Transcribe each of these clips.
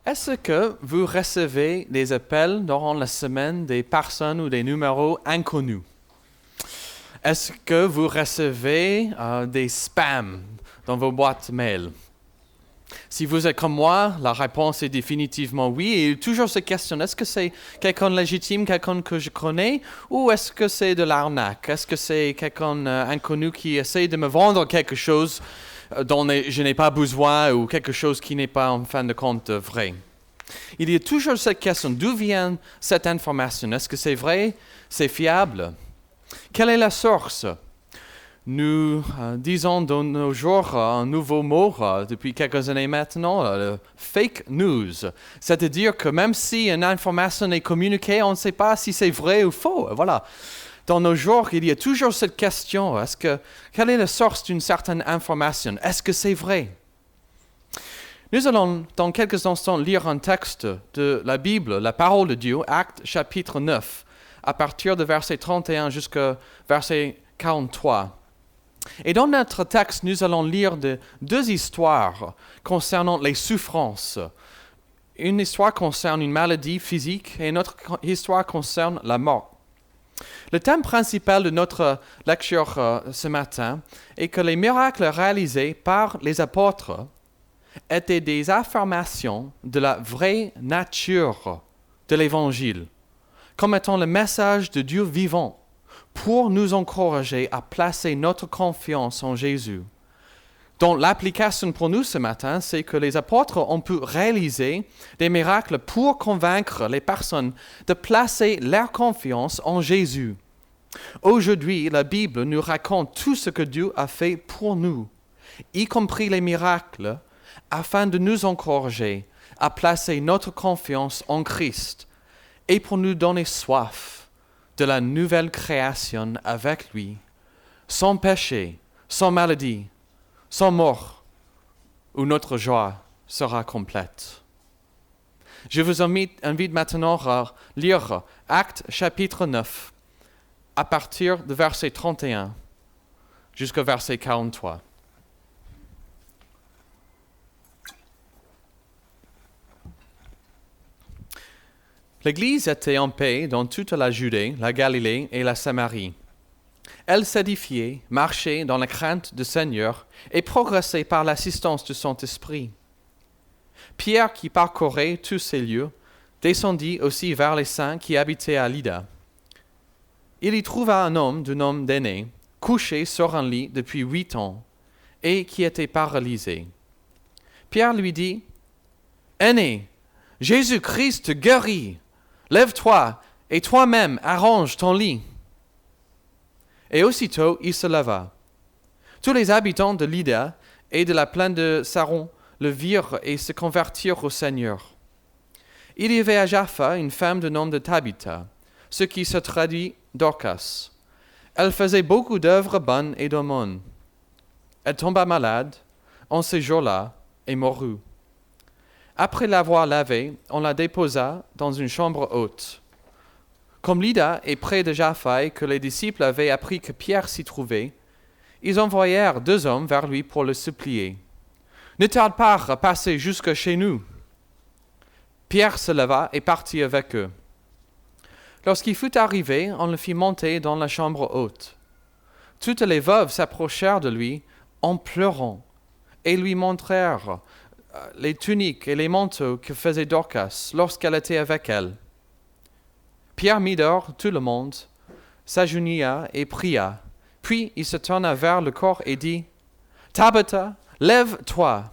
Est-ce que vous recevez des appels durant la semaine des personnes ou des numéros inconnus? Est-ce que vous recevez des spams dans vos boîtes mail? Si vous êtes comme moi, la réponse est définitivement oui. Et toujours se questionne, est-ce que c'est quelqu'un légitime, quelqu'un que je connais, ou est-ce que c'est de l'arnaque? Est-ce que c'est quelqu'un inconnu qui essaie de me vendre quelque chose dont je n'ai pas besoin ou quelque chose qui n'est pas en fin de compte vrai? Il y a toujours cette question, d'où vient cette information? Est-ce que c'est vrai? C'est fiable? Quelle est la source? Nous disons de nos jours un nouveau mot depuis quelques années maintenant, le fake news. C'est-à-dire que même si une information est communiquée, on ne sait pas si c'est vrai ou faux. Voilà. Dans nos jours, il y a toujours cette question, quelle est la source d'une certaine information? Est-ce que c'est vrai? Nous allons dans quelques instants lire un texte de la Bible, la parole de Dieu, Actes chapitre 9, à partir de verset 31 jusqu'à verset 43. Et dans notre texte, nous allons lire deux histoires concernant les souffrances. Une histoire concerne une maladie physique et une autre histoire concerne la mort. Le thème principal de notre lecture ce matin est que les miracles réalisés par les apôtres étaient des affirmations de la vraie nature de l'Évangile, comme étant le message de Dieu vivant, pour nous encourager à placer notre confiance en Jésus. Donc l'application pour nous ce matin, c'est que les apôtres ont pu réaliser des miracles pour convaincre les personnes de placer leur confiance en Jésus. Aujourd'hui, la Bible nous raconte tout ce que Dieu a fait pour nous, y compris les miracles, afin de nous encourager à placer notre confiance en Christ et pour nous donner soif de la nouvelle création avec lui, sans péché, sans maladie, sans mort, où notre joie sera complète. Je vous invite maintenant à lire Actes chapitre 9, à partir de verset 31 jusqu'au verset 43. L'Église était en paix dans toute la Judée, la Galilée et la Samarie. Elle s'édifiait, marchait dans la crainte du Seigneur et progressait par l'assistance du Saint-Esprit. Pierre, qui parcourait tous ces lieux, descendit aussi vers les saints qui habitaient à Lydda. Il y trouva un homme du nom d'Énée, couché sur un lit depuis 8 ans, et qui était paralysé. Pierre lui dit, « Énée, Jésus-Christ te guérit. Lève-toi et toi-même arrange ton lit. » Et aussitôt il se leva. Tous les habitants de Lydda et de la plaine de Saron le virent et se convertirent au Seigneur. Il y avait à Jaffa une femme de nom de Tabitha, ce qui se traduit Dorcas. Elle faisait beaucoup d'œuvres bonnes et d'aumônes. Elle tomba malade en ces jours-là et mourut. Après l'avoir lavée, on la déposa dans une chambre haute. Comme Lydda est près de Jaffa et que les disciples avaient appris que Pierre s'y trouvait, ils envoyèrent 2 hommes vers lui pour le supplier. « Ne tarde pas à passer jusque chez nous. » Pierre se leva et partit avec eux. Lorsqu'il fut arrivé, on le fit monter dans la chambre haute. Toutes les veuves s'approchèrent de lui en pleurant et lui montrèrent les tuniques et les manteaux que faisait Dorcas lorsqu'elle était avec elle. Pierre mit dehors tout le monde, s'agenouilla et pria. Puis il se tourna vers le corps et dit, « Tabitha, lève-toi. »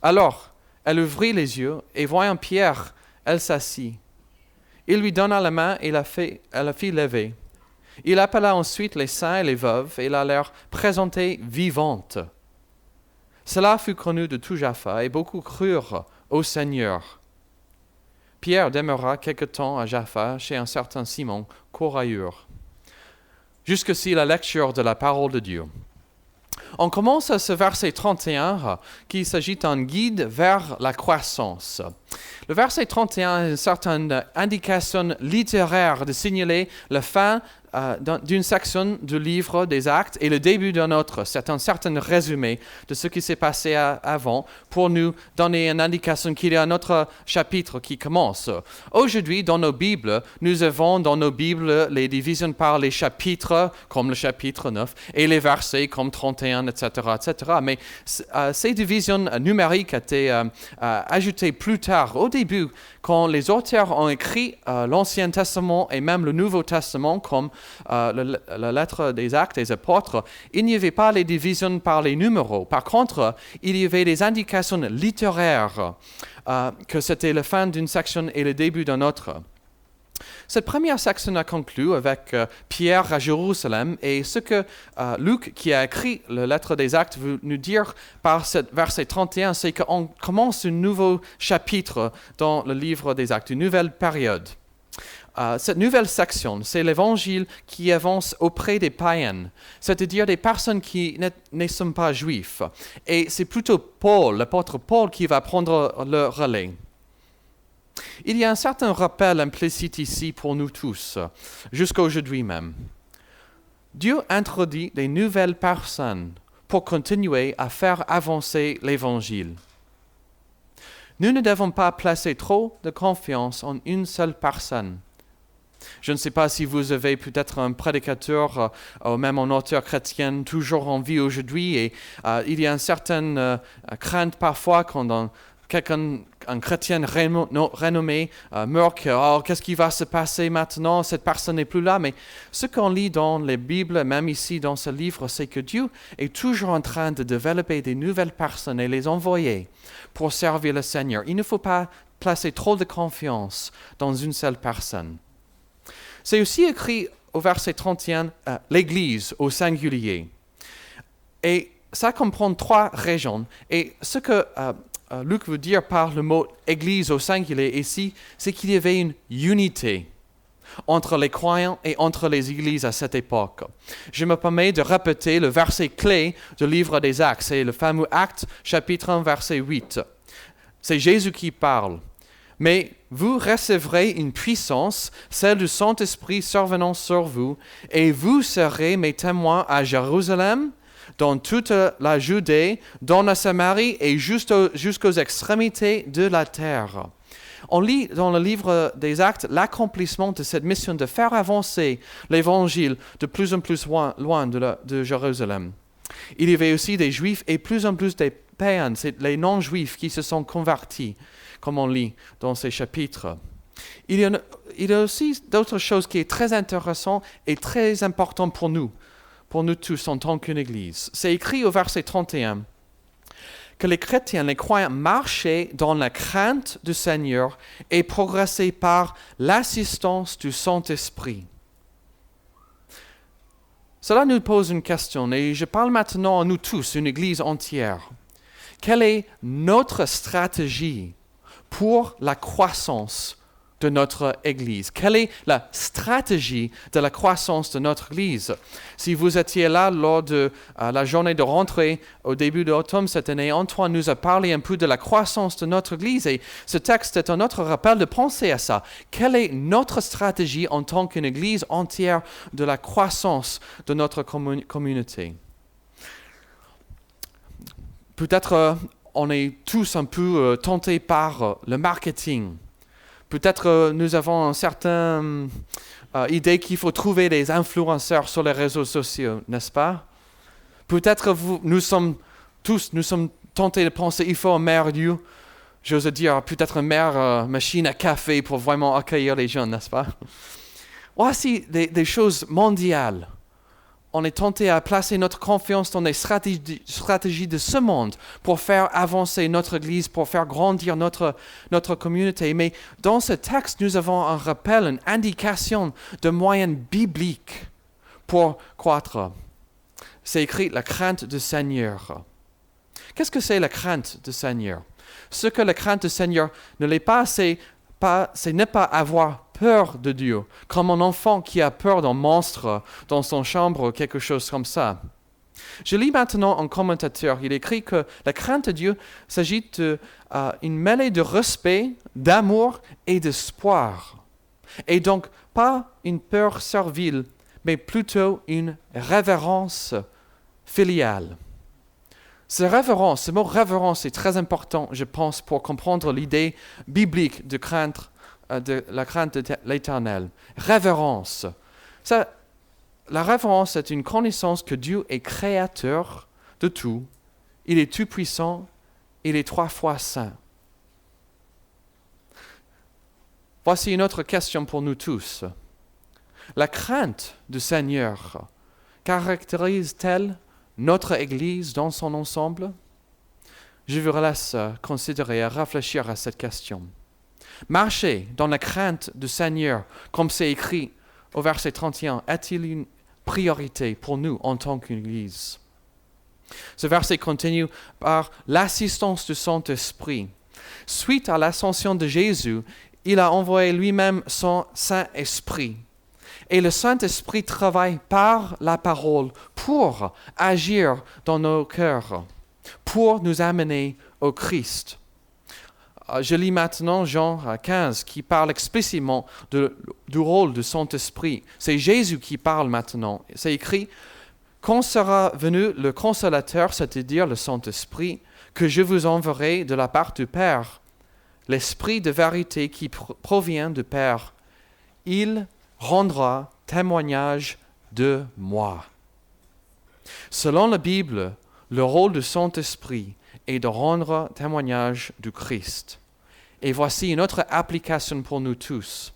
Alors elle ouvrit les yeux et voyant Pierre, elle s'assit. Il lui donna la main et elle la fit lever. Il appela ensuite les saints et les veuves et la leur présentait vivante. Cela fut connu de tout Jaffa, et beaucoup crurent au Seigneur. Pierre demeura quelque temps à Jaffa, chez un certain Simon, courailleur. Jusqu'ici la lecture de la parole de Dieu. On commence à ce verset 31, qui s'agit d'un guide vers la croissance. Le verset 31 est une certaine indication littéraire de signaler la fin d'une section du livre des Actes et le début d'un autre. C'est un certain résumé de ce qui s'est passé avant pour nous donner une indication qu'il y a un autre chapitre qui commence. Aujourd'hui, dans nos Bibles, nous avons dans nos Bibles les divisions par les chapitres, comme le chapitre 9, et les versets comme 31, etc. etc. Mais ces divisions numériques étaient ajoutées plus tard. Au début, quand les auteurs ont écrit l'Ancien Testament et même le Nouveau Testament, comme la lettre des Actes des Apôtres, il n'y avait pas les divisions par les numéros. Par contre, il y avait des indications littéraires que c'était la fin d'une section et le début d'une autre. Cette première section a conclu avec Pierre à Jérusalem et ce que Luc, qui a écrit la lettre des Actes, veut nous dire par ce verset 31, c'est qu'on commence un nouveau chapitre dans le livre des Actes, une nouvelle période. Cette nouvelle section, c'est l'évangile qui avance auprès des païens, c'est-à-dire des personnes qui ne sont pas juifs. Et c'est plutôt Paul, l'apôtre Paul, qui va prendre le relais. Il y a un certain rappel implicite ici pour nous tous, jusqu'à aujourd'hui même. Dieu introduit des nouvelles personnes pour continuer à faire avancer l'évangile. Nous ne devons pas placer trop de confiance en une seule personne. Je ne sais pas si vous avez peut-être un prédicateur ou même un auteur chrétien toujours en vie aujourd'hui et il y a une certaine crainte parfois quand un chrétien renommé meurt, qu'est-ce qui va se passer maintenant, cette personne n'est plus là. Mais ce qu'on lit dans les Bibles, même ici dans ce livre, c'est que Dieu est toujours en train de développer des nouvelles personnes et les envoyer pour servir le Seigneur. Il ne faut pas placer trop de confiance dans une seule personne. C'est aussi écrit au verset 31, l'Église au singulier. Et ça comprend 3 régions. Et ce que Luc veut dire par le mot « Église au singulier » ici, c'est qu'il y avait une unité entre les croyants et entre les églises à cette époque. Je me permets de répéter le verset clé du livre des Actes. C'est le fameux Acte, chapitre 1, verset 8. C'est Jésus qui parle. « Mais vous recevrez une puissance, celle du Saint-Esprit survenant sur vous, et vous serez mes témoins à Jérusalem, dans toute la Judée, dans la Samarie et jusqu'aux extrémités de la terre. » On lit dans le livre des Actes l'accomplissement de cette mission de faire avancer l'Évangile de plus en plus loin de Jérusalem. Il y avait aussi des Juifs et plus en plus des païens, c'est les non-Juifs qui se sont convertis, comme on lit dans ces chapitres. Il y a aussi d'autres choses qui est très intéressantes et très importantes pour nous tous en tant qu'une Église. C'est écrit au verset 31 que les chrétiens, les croyants marchaient dans la crainte du Seigneur et progressaient par l'assistance du Saint-Esprit. Cela nous pose une question et je parle maintenant à nous tous, une Église entière. Quelle est notre stratégie pour la croissance de notre Église? Quelle est la stratégie de la croissance de notre Église? Si vous étiez là lors de la journée de rentrée au début de l'automne cette année, Antoine nous a parlé un peu de la croissance de notre Église et ce texte est un autre rappel de penser à ça. Quelle est notre stratégie en tant qu'une Église entière de la croissance de notre communauté? Peut-être on est tous un peu tentés par le marketing. Peut-être nous avons une certaine idée qu'il faut trouver des influenceurs sur les réseaux sociaux, n'est-ce pas? Peut-être nous sommes tentés de penser qu'il faut un meilleur lieu. J'ose dire peut-être une meilleure machine à café pour vraiment accueillir les jeunes, n'est-ce pas? Voici des choses mondiales. On est tenté à placer notre confiance dans les stratégies de ce monde pour faire avancer notre Église, pour faire grandir notre communauté. Mais dans ce texte, nous avons un rappel, une indication de moyens bibliques pour croître. C'est écrit la crainte du Seigneur. Qu'est-ce que c'est la crainte du Seigneur? Ce que la crainte du Seigneur ne l'est pas, c'est ne pas avoir peur de Dieu, comme un enfant qui a peur d'un monstre dans son chambre ou quelque chose comme ça. Je lis maintenant un commentateur, il écrit que la crainte de Dieu s'agit d'une mêlée de respect, d'amour et d'espoir. Et donc pas une peur servile, mais plutôt une révérence filiale. Ce mot révérence est très important, je pense, pour comprendre l'idée biblique de la crainte de l'Éternel. Révérence. La révérence est une connaissance que Dieu est créateur de tout. Il est tout-puissant, il est 3 fois saint. Voici une autre question pour nous tous. La crainte du Seigneur caractérise-t-elle notre Église dans son ensemble? Je vous laisse considérer et réfléchir à cette question. Marcher dans la crainte du Seigneur, comme c'est écrit au verset 31, est-il une priorité pour nous en tant qu'Église? Ce verset continue par l'assistance du Saint-Esprit. Suite à l'ascension de Jésus, il a envoyé lui-même son Saint-Esprit. Et le Saint-Esprit travaille par la parole pour agir dans nos cœurs, pour nous amener au Christ. Je lis maintenant Jean 15 qui parle explicitement du rôle du Saint-Esprit. C'est Jésus qui parle maintenant. C'est écrit « Quand sera venu le Consolateur, c'est-à-dire le Saint-Esprit, que je vous enverrai de la part du Père, l'Esprit de vérité qui provient du Père, il rendra témoignage de moi. » Selon la Bible, le rôle du Saint-Esprit est de rendre témoignage du Christ. Et voici une autre application pour nous tous.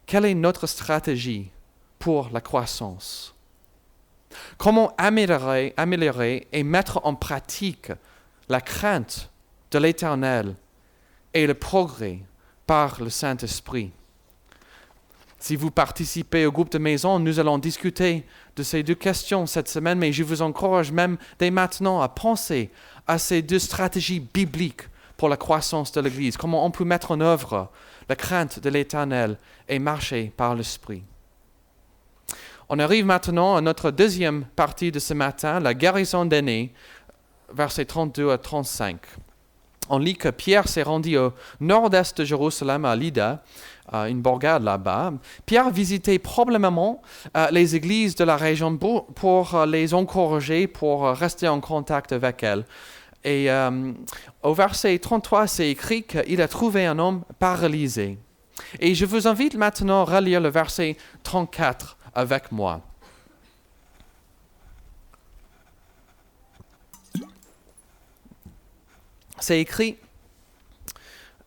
Quelle est notre stratégie pour la croissance? Comment améliorer et mettre en pratique la crainte de l'Éternel et le progrès par le Saint-Esprit? Si vous participez au groupe de maison, nous allons discuter de ces 2 questions cette semaine, mais je vous encourage même dès maintenant à penser à ces 2 stratégies bibliques pour la croissance de l'Église, comment on peut mettre en œuvre la crainte de l'Éternel et marcher par l'Esprit. On arrive maintenant à notre deuxième partie de ce matin, la guérison d'aînés, versets 32 à 35. On lit que Pierre s'est rendu au nord-est de Jérusalem, à Lydda, une bourgade là-bas. Pierre visitait probablement les églises de la région pour les encourager, pour rester en contact avec elles. Et au verset 33, c'est écrit qu'il a trouvé un homme paralysé. Et je vous invite maintenant à relire le verset 34 avec moi. C'est écrit,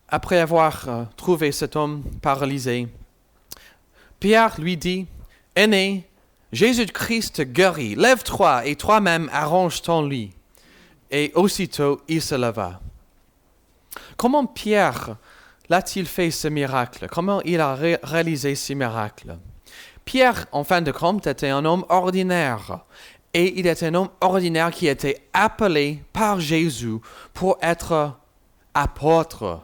après avoir trouvé cet homme paralysé, Pierre lui dit, « Aîné, Jésus-Christ te guérit, lève-toi et toi-même arrange ton lit. » Et aussitôt il se leva. Comment Pierre l'a-t-il fait ce miracle? Comment il a réalisé ce miracle? Pierre, en fin de compte, était un homme ordinaire. Et il était un homme ordinaire qui était appelé par Jésus pour être apôtre.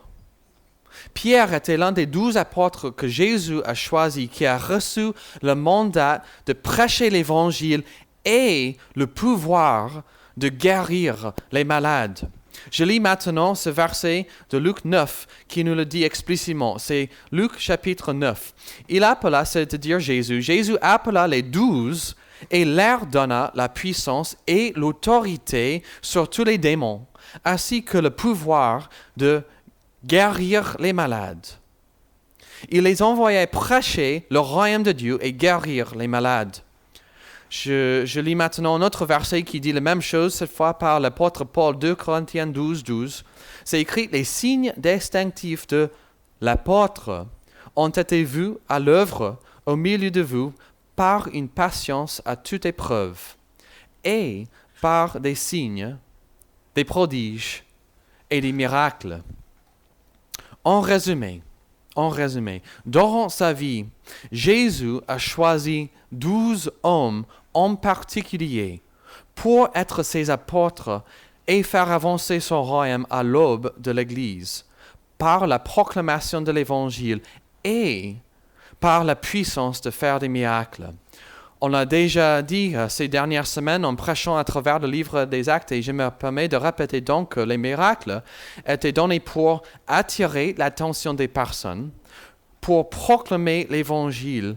Pierre était l'un des 12 apôtres que Jésus a choisis, qui a reçu le mandat de prêcher l'Évangile et le pouvoir de guérir les malades. Je lis maintenant ce verset de Luc 9 qui nous le dit explicitement. C'est Luc chapitre 9. Il appela, c'est-à-dire Jésus appela les 12 et leur donna la puissance et l'autorité sur tous les démons, ainsi que le pouvoir de guérir les malades. Il les envoyait prêcher le royaume de Dieu et guérir les malades. Je lis maintenant un autre verset qui dit la même chose, cette fois par l'apôtre Paul, 2 Corinthiens 12, 12. C'est écrit, « Les signes distinctifs de l'apôtre ont été vus à l'œuvre au milieu de vous par une patience à toute épreuve, et par des signes, des prodiges et des miracles. » En résumé, durant sa vie, Jésus a choisi 12 hommes en particulier pour être ses apôtres et faire avancer son royaume à l'aube de l'Église, par la proclamation de l'Évangile et par la puissance de faire des miracles. On l'a déjà dit ces dernières semaines en prêchant à travers le livre des Actes, et je me permets de répéter donc que les miracles étaient donnés pour attirer l'attention des personnes, pour proclamer l'Évangile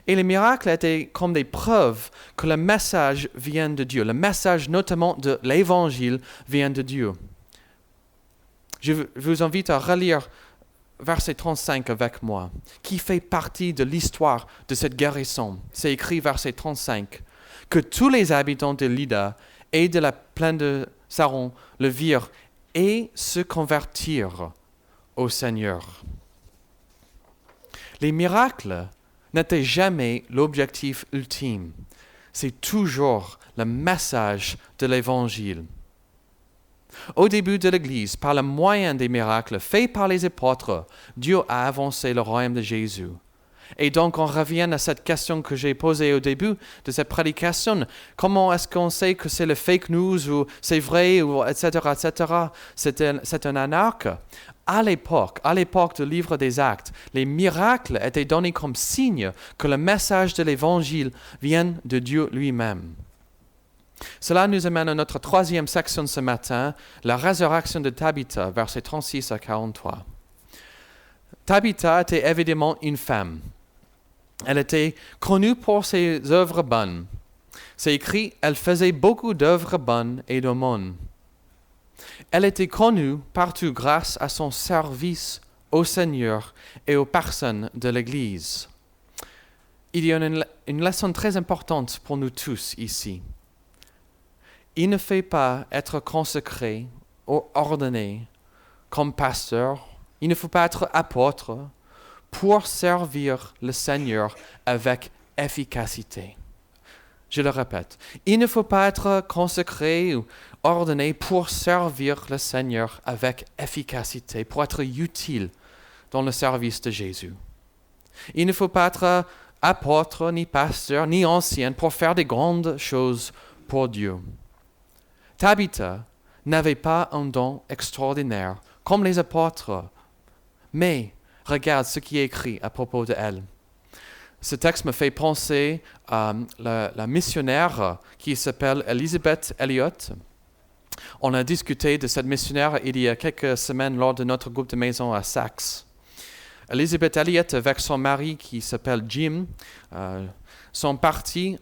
Et les miracles étaient comme des preuves que le message vient de Dieu. Le message notamment de l'Évangile vient de Dieu. Je vous invite à relire verset 35 avec moi, qui fait partie de l'histoire de cette guérison. C'est écrit verset 35, que tous les habitants de Lydda et de la plaine de Saron le virent et se convertirent au Seigneur. Les miracles n'étaient jamais l'objectif ultime. C'est toujours le message de l'Évangile. Au début de l'Église, par le moyen des miracles faits par les apôtres, Dieu a avancé le royaume de Jésus. Et donc, on revient à cette question que j'ai posée au début de cette prédication. Comment est-ce qu'on sait que c'est le fake news ou c'est vrai, ou etc., etc. C'est un anarque. À l'époque du livre des Actes, les miracles étaient donnés comme signe que le message de l'Évangile vient de Dieu lui-même. Cela nous amène à notre troisième section ce matin, la résurrection de Tabitha, versets 36 à 43. Tabitha était évidemment une femme. Elle était connue pour ses œuvres bonnes. C'est écrit, elle faisait beaucoup d'œuvres bonnes et d'aumônes. Elle était connue partout grâce à son service au Seigneur et aux personnes de l'Église. Il y a une leçon très importante pour nous tous ici. Il ne fait pas être consacré ou ordonné comme pasteur. Il ne faut pas être apôtre pour servir le Seigneur avec efficacité. Je le répète, il ne faut pas être consacré ou ordonné pour servir le Seigneur avec efficacité, pour être utile dans le service de Jésus. Il ne faut pas être apôtre, ni pasteur, ni ancien pour faire des grandes choses pour Dieu. Tabitha n'avait pas un don extraordinaire comme les apôtres, mais regarde ce qui est écrit à propos d'elle. Ce texte me fait penser à la missionnaire qui s'appelle Elisabeth Elliot. On a discuté de cette missionnaire il y a quelques semaines lors de notre groupe de maison à Saxe. Elisabeth Elliot, avec son mari qui s'appelle Jim, sont partis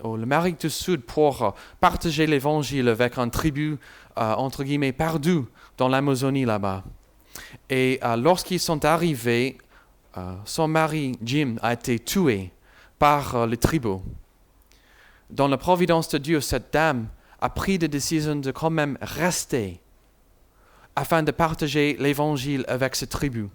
au Amérique du Sud pour partager l'Évangile avec une tribu, entre guillemets, perdue dans l'Amazonie là-bas. Et lorsqu'ils sont arrivés, son mari, Jim, a été tué par les tribus. Dans la providence de Dieu, cette dame a pris la décision de quand même rester afin de partager l'Évangile avec cette tribu.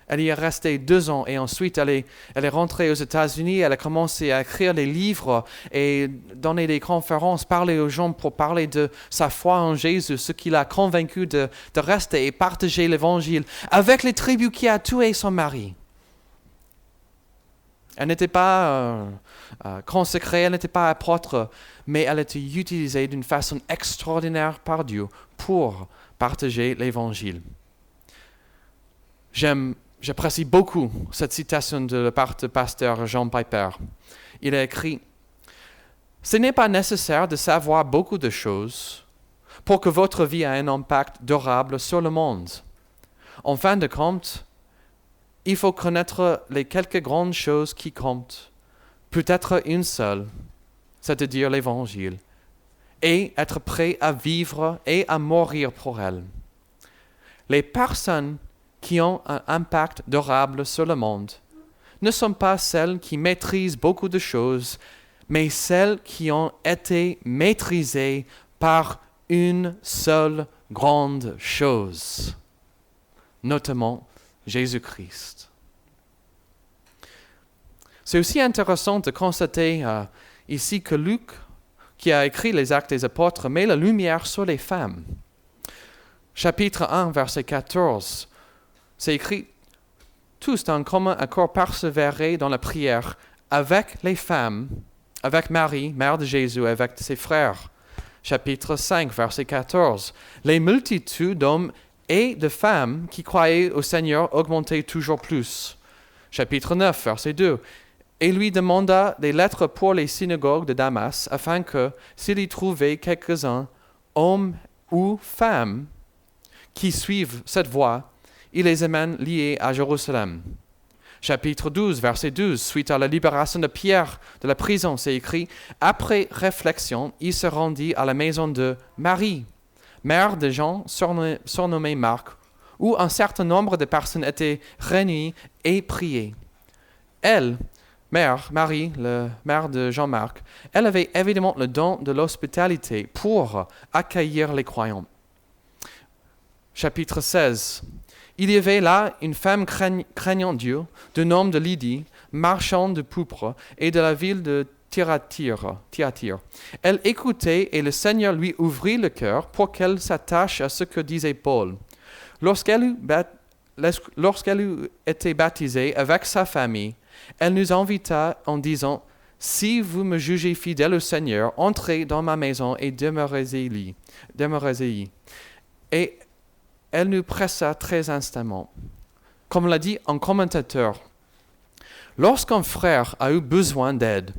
Elle y est restée 2 ans et ensuite elle est rentrée aux États-Unis. Elle a commencé à écrire des livres et donner des conférences, parler aux gens pour parler de sa foi en Jésus, ce qui l'a convaincu de rester et partager l'Évangile avec les tribus qui a tué son mari. Elle n'était pas consacrée, elle n'était pas apôtre, mais elle était utilisée d'une façon extraordinaire par Dieu pour partager l'Évangile. J'apprécie beaucoup cette citation de la part du pasteur John Piper. Il a écrit « Ce n'est pas nécessaire de savoir beaucoup de choses pour que votre vie ait un impact durable sur le monde. En fin de compte, il faut connaître les quelques grandes choses qui comptent, peut-être une seule, c'est-à-dire l'Évangile, et être prêt à vivre et à mourir pour elle. Les personnes qui ont un impact durable sur le monde ne sont pas celles qui maîtrisent beaucoup de choses, mais celles qui ont été maîtrisées par une seule grande chose, notamment Jésus-Christ. C'est aussi intéressant de constater ici que Luc, qui a écrit les Actes des Apôtres, met la lumière sur les femmes. Chapitre 1, verset 14, c'est écrit « Tous d'un commun accord persévéraient dans la prière avec les femmes, avec Marie, mère de Jésus, avec ses frères. » Chapitre 5, verset 14, « Les multitudes d'hommes et de femmes qui croyaient au Seigneur augmentaient toujours plus. » Chapitre 9, verset 2, « Et lui demanda des lettres pour les synagogues de Damas, afin que, s'il y trouvait quelques-uns, hommes ou femmes, qui suivent cette voie, il les amène liés à Jérusalem. » Chapitre 12, verset 12, suite à la libération de Pierre de la prison, c'est écrit « Après réflexion, il se rendit à la maison de Marie, mère de Jean, surnommé Marc, où un certain nombre de personnes étaient réunies et priaient. Elle, Marie, la mère de Jean-Marc, elle avait évidemment le don de l'hospitalité pour accueillir les croyants. Chapitre 16. Il y avait là une femme craignant Dieu, du nom de Lydie, marchand de pourpre et de la ville de Thyatire. Elle écoutait et le Seigneur lui ouvrit le cœur pour qu'elle s'attache à ce que disait Paul. Lorsqu'elle eut été baptisée avec sa famille, elle nous invita en disant « Si vous me jugez fidèle au Seigneur, entrez dans ma maison et demeurez-y. » Et elle nous pressa très instamment. Comme l'a dit un commentateur, lorsqu'un frère a eu besoin d'aide,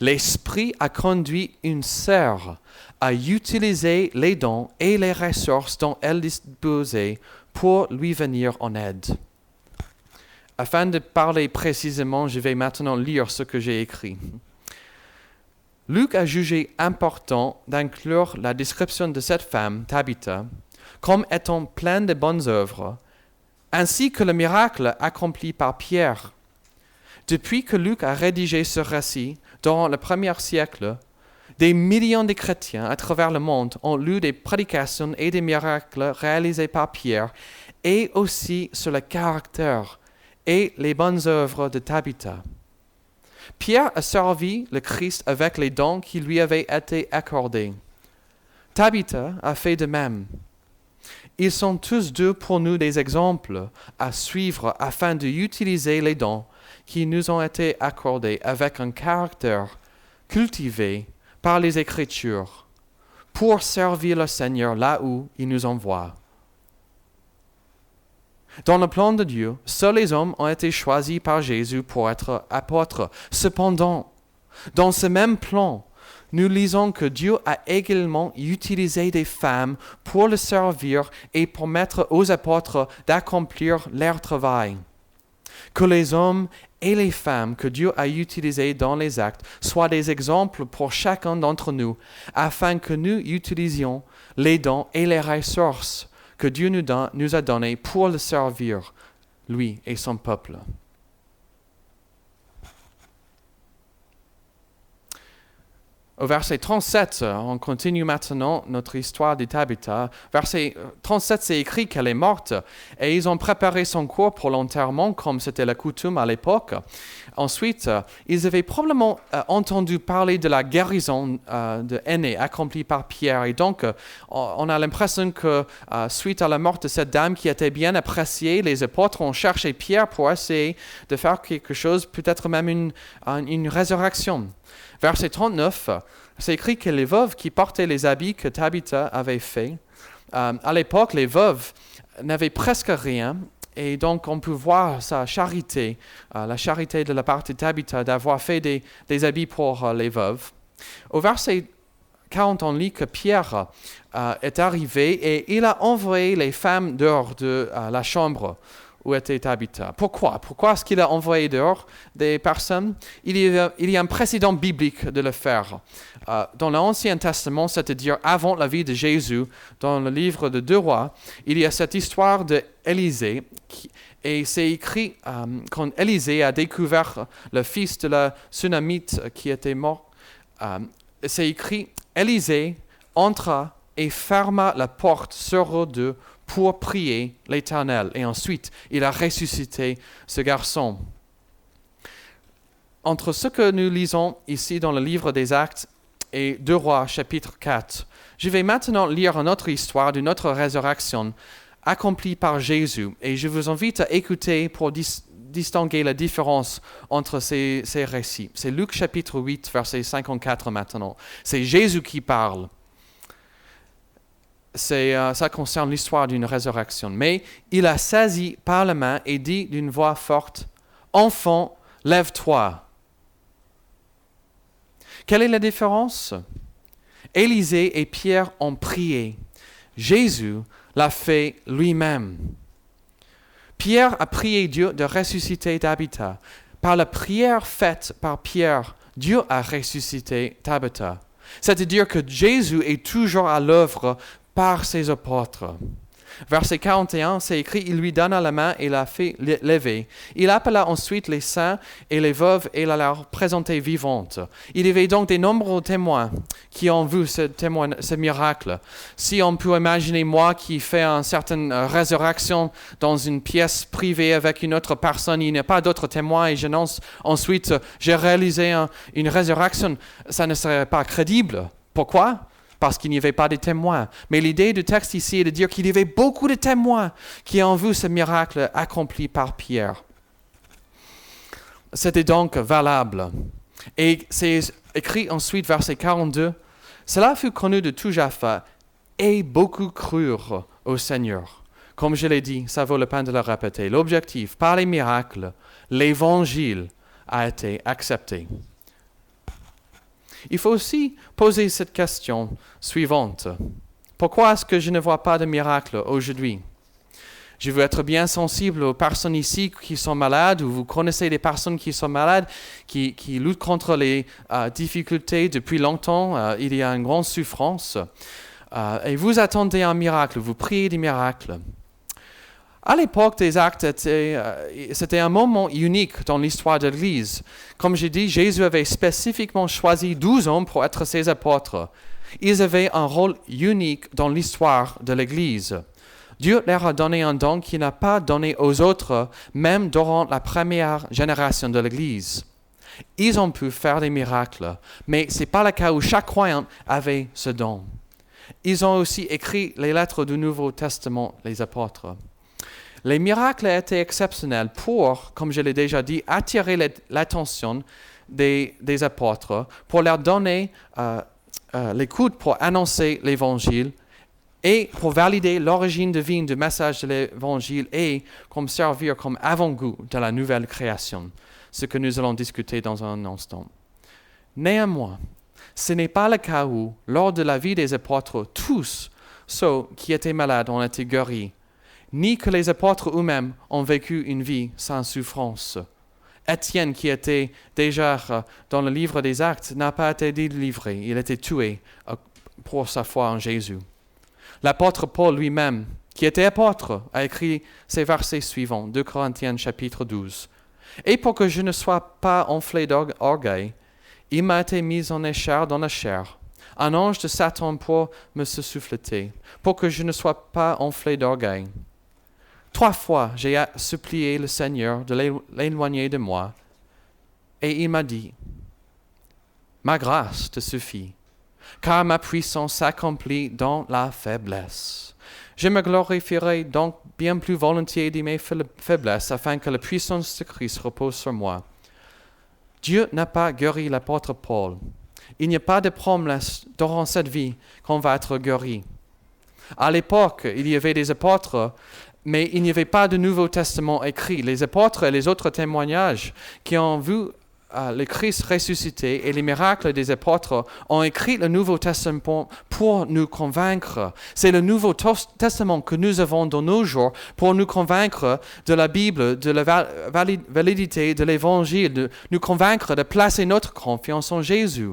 l'Esprit a conduit une sœur à utiliser les dons et les ressources dont elle disposait pour lui venir en aide. Afin de parler précisément, je vais maintenant lire ce que j'ai écrit. Luc a jugé important d'inclure la description de cette femme, Tabitha, comme étant pleine de bonnes œuvres, ainsi que le miracle accompli par Pierre. Depuis que Luc a rédigé ce récit, durant le 1er siècle, des millions de chrétiens à travers le monde ont lu des prédications et des miracles réalisés par Pierre, et aussi sur le caractère et les bonnes œuvres de Tabitha. Pierre a servi le Christ avec les dons qui lui avaient été accordés. Tabitha a fait de même. Ils sont tous deux pour nous des exemples à suivre afin d'utiliser les dons qui nous ont été accordés avec un caractère cultivé par les Écritures pour servir le Seigneur là où il nous envoie. Dans le plan de Dieu, seuls les hommes ont été choisis par Jésus pour être apôtres. Cependant, dans ce même plan, nous lisons que Dieu a également utilisé des femmes pour le servir et permettre aux apôtres d'accomplir leur travail. Que les hommes et les femmes que Dieu a utilisés dans les actes soient des exemples pour chacun d'entre nous, afin que nous utilisions les dons et les ressources que Dieu nous a donnés pour le servir, lui et son peuple. Au verset 37, on continue maintenant notre histoire de Tabitha. Verset 37, c'est écrit qu'elle est morte et ils ont préparé son corps pour l'enterrement comme c'était la coutume à l'époque. Ensuite, ils avaient probablement entendu parler de la guérison de Énée accomplie par Pierre. Et donc, on a l'impression que suite à la mort de cette dame qui était bien appréciée, les apôtres ont cherché Pierre pour essayer de faire quelque chose, peut-être même une résurrection. Verset 39, c'est écrit que les veuves qui portaient les habits que Tabitha avait faits, à l'époque, les veuves n'avaient presque rien, et donc on peut voir sa charité, la charité de la part de Tabitha d'avoir fait des habits pour les veuves. Au verset 40, on lit que Pierre est arrivé et il a envoyé les femmes dehors de la chambre où était Tabitha. Pourquoi? Pourquoi est-ce qu'il a envoyé dehors des personnes? Il y a un précédent biblique de le faire. Dans l'Ancien Testament, c'est-à-dire avant la vie de Jésus, dans le livre de 2 Rois, il y a cette histoire d'Élisée, et c'est écrit quand Élisée a découvert le fils de la Sunamite qui était mort. C'est écrit, Élisée entra et ferma la porte sur eux deux pour prier l'Éternel. Et ensuite, il a ressuscité ce garçon. Entre ce que nous lisons ici dans le livre des Actes et 2 Rois, chapitre 4, je vais maintenant lire une autre histoire d'une autre résurrection accomplie par Jésus. Et je vous invite à écouter pour distinguer la différence entre ces récits. C'est Luc chapitre 8, verset 54 maintenant. C'est Jésus qui parle. Ça concerne l'histoire d'une résurrection. Mais il a saisi par la main et dit d'une voix forte, « Enfant, lève-toi ». Quelle est la différence? Élisée et Pierre ont prié. Jésus l'a fait lui-même. Pierre a prié Dieu de ressusciter Tabitha. Par la prière faite par Pierre, Dieu a ressuscité Tabitha. C'est-à-dire que Jésus est toujours à l'œuvre par ses apôtres. Verset 41, c'est écrit, il lui donna la main et la fait lever. Il appela ensuite les saints et les veuves et la leur présentait vivante. Il y avait donc de nombreux témoins qui ont vu ce miracle. Si on peut imaginer moi qui fais une certaine résurrection dans une pièce privée avec une autre personne, il n'y a pas d'autres témoins et j'annonce ensuite, j'ai réalisé une résurrection, ça ne serait pas crédible. Pourquoi? Parce qu'il n'y avait pas de témoins. Mais l'idée du texte ici est de dire qu'il y avait beaucoup de témoins qui ont vu ce miracle accompli par Pierre. C'était donc valable. Et c'est écrit ensuite, verset 42, « Cela fut connu de tout Jaffa, et beaucoup crurent au Seigneur. » Comme je l'ai dit, ça vaut la peine de le répéter. L'objectif, par les miracles, l'évangile a été accepté. Il faut aussi poser cette question suivante. Pourquoi est-ce que je ne vois pas de miracle aujourd'hui? Je veux être bien sensible aux personnes ici qui sont malades, ou vous connaissez des personnes qui sont malades, qui luttent contre les difficultés depuis longtemps. Il y a une grande souffrance. Et vous attendez un miracle, vous priez des miracles. À l'époque des Actes, c'était un moment unique dans l'histoire de l'Église. Comme j'ai dit, Jésus avait spécifiquement choisi 12 hommes pour être ses apôtres. Ils avaient un rôle unique dans l'histoire de l'Église. Dieu leur a donné un don qu'il n'a pas donné aux autres, même durant la première génération de l'Église. Ils ont pu faire des miracles, mais ce n'est pas le cas où chaque croyant avait ce don. Ils ont aussi écrit les lettres du Nouveau Testament, les apôtres. Les miracles étaient exceptionnels pour, comme je l'ai déjà dit, attirer l'attention des apôtres, pour leur donner l'écoute pour annoncer l'Évangile et pour valider l'origine divine du message de l'Évangile et comme servir comme avant-goût de la nouvelle création, ce que nous allons discuter dans un instant. Néanmoins, ce n'est pas le cas où, lors de la vie des apôtres, tous ceux qui étaient malades ont été guéris, ni que les apôtres eux-mêmes ont vécu une vie sans souffrance. Étienne, qui était déjà dans le livre des Actes, n'a pas été délivré. Il a été tué pour sa foi en Jésus. L'apôtre Paul lui-même, qui était apôtre, a écrit ces versets suivants, 2 Corinthiens chapitre 12. « Et pour que je ne sois pas enflé d'orgueil, il m'a été mis en écharpe dans la chair. Un ange de Satan pour me souffleter, pour que je ne sois pas enflé d'orgueil. 3 fois, j'ai supplié le Seigneur de l'éloigner de moi, et il m'a dit, « Ma grâce te suffit, car ma puissance s'accomplit dans la faiblesse. Je me glorifierai donc bien plus volontiers de mes faiblesses, afin que la puissance de Christ repose sur moi. » Dieu n'a pas guéri l'apôtre Paul. Il n'y a pas de promesse durant cette vie qu'on va être guéri. À l'époque, il y avait des apôtres, mais il n'y avait pas de Nouveau Testament écrit. Les apôtres et les autres témoignages qui ont vu le Christ ressuscité et les miracles des apôtres ont écrit le Nouveau Testament pour nous convaincre. C'est le Nouveau Testament que nous avons dans nos jours pour nous convaincre de la Bible, de la validité de l'Évangile, de nous convaincre de placer notre confiance en Jésus.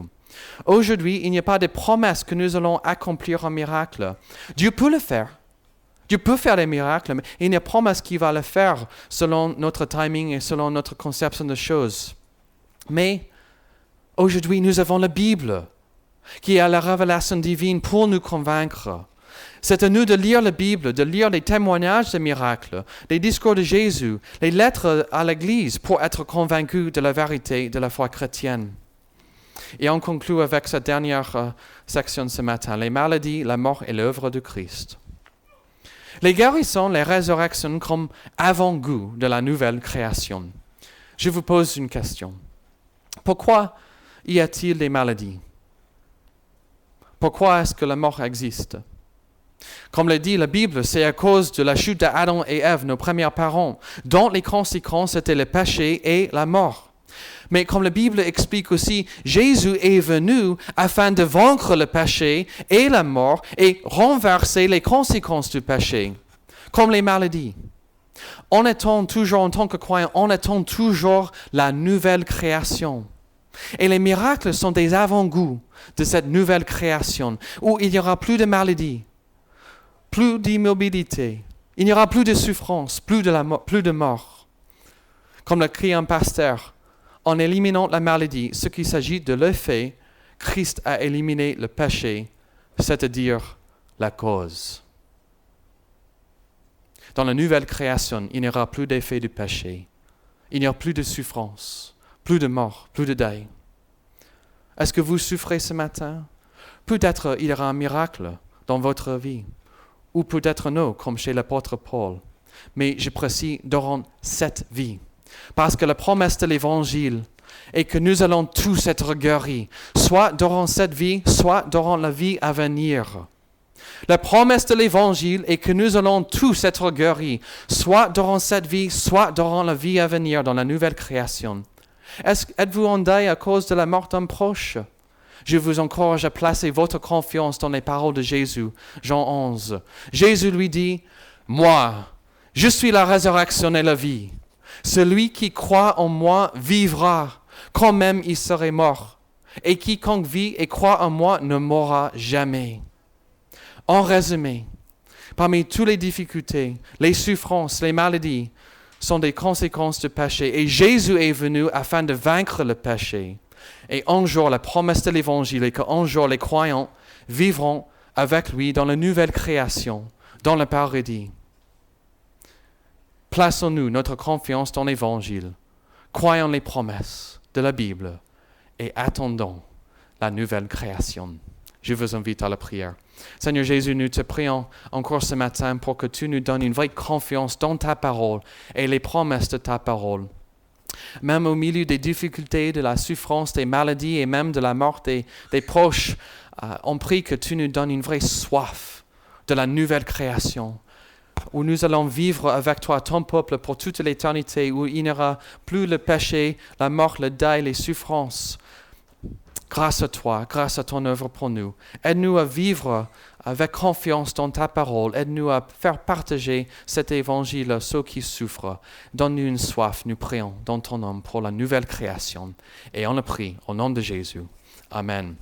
Aujourd'hui, il n'y a pas de promesse que nous allons accomplir un miracle. Dieu peut le faire. Dieu peut faire des miracles, mais il n'y a pas de promesse qu'il va le faire selon notre timing et selon notre conception des choses. Mais aujourd'hui, nous avons la Bible, qui a la révélation divine pour nous convaincre. C'est à nous de lire la Bible, de lire les témoignages des miracles, les discours de Jésus, les lettres à l'Église pour être convaincus de la vérité de la foi chrétienne. Et on conclut avec cette dernière section ce matin, les maladies, la mort et l'œuvre de Christ. Les guérissons, les résurrections comme avant-goût de la nouvelle création. Je vous pose une question. Pourquoi y a-t-il des maladies? Pourquoi est-ce que la mort existe? Comme le dit la Bible, c'est à cause de la chute d'Adam et Ève, nos premiers parents, dont les conséquences étaient le péché et la mort. Mais comme la Bible explique aussi, Jésus est venu afin de vaincre le péché et la mort et renverser les conséquences du péché, comme les maladies. On attend toujours, en tant que croyant, on attend toujours la nouvelle création. Et les miracles sont des avant-goûts de cette nouvelle création, où il n'y aura plus de maladie, plus d'immobilité, il n'y aura plus de souffrance, plus de mort. Comme le crie un pasteur, en éliminant la maladie, ce qu'il s'agit de l'effet, Christ a éliminé le péché, c'est-à-dire la cause. Dans la nouvelle création, il n'y aura plus d'effet du péché. Il n'y aura plus de souffrance, plus de mort, plus de deuil. Est-ce que vous souffrez ce matin? Peut-être il y aura un miracle dans votre vie, ou peut-être non, comme chez l'apôtre Paul. Mais je précise, durant cette vie. Parce que la promesse de l'Évangile est que nous allons tous être guéris, soit durant cette vie, soit durant la vie à venir. La promesse de l'Évangile est que nous allons tous être guéris, soit durant cette vie, soit durant la vie à venir, dans la nouvelle création. Êtes-vous en deuil à cause de la mort d'un proche? Je vous encourage à placer votre confiance dans les paroles de Jésus, Jean 11. Jésus lui dit, « Moi, je suis la résurrection et la vie. Celui qui croit en moi vivra, quand même il serait mort. Et quiconque vit et croit en moi ne mourra jamais. » En résumé, parmi toutes les difficultés, les souffrances, les maladies sont des conséquences du péché. Et Jésus est venu afin de vaincre le péché. Et un jour, la promesse de l'Évangile est qu'un jour, les croyants vivront avec lui dans la nouvelle création, dans le paradis. Plaçons-nous notre confiance dans l'Évangile, croyons les promesses de la Bible et attendons la nouvelle création. Je vous invite à la prière. Seigneur Jésus, nous te prions encore ce matin pour que tu nous donnes une vraie confiance dans ta parole et les promesses de ta parole. Même au milieu des difficultés, de la souffrance, des maladies et même de la mort des proches, on prie que tu nous donnes une vraie soif de la nouvelle création, où nous allons vivre avec toi, ton peuple, pour toute l'éternité, où il n'y aura plus le péché, la mort, le deuil, les souffrances. Grâce à toi, grâce à ton œuvre pour nous. Aide-nous à vivre avec confiance dans ta parole. Aide-nous à faire partager cet évangile à ceux qui souffrent. Donne-nous une soif, nous prions, dans ton nom pour la nouvelle création. Et on le prie au nom de Jésus. Amen.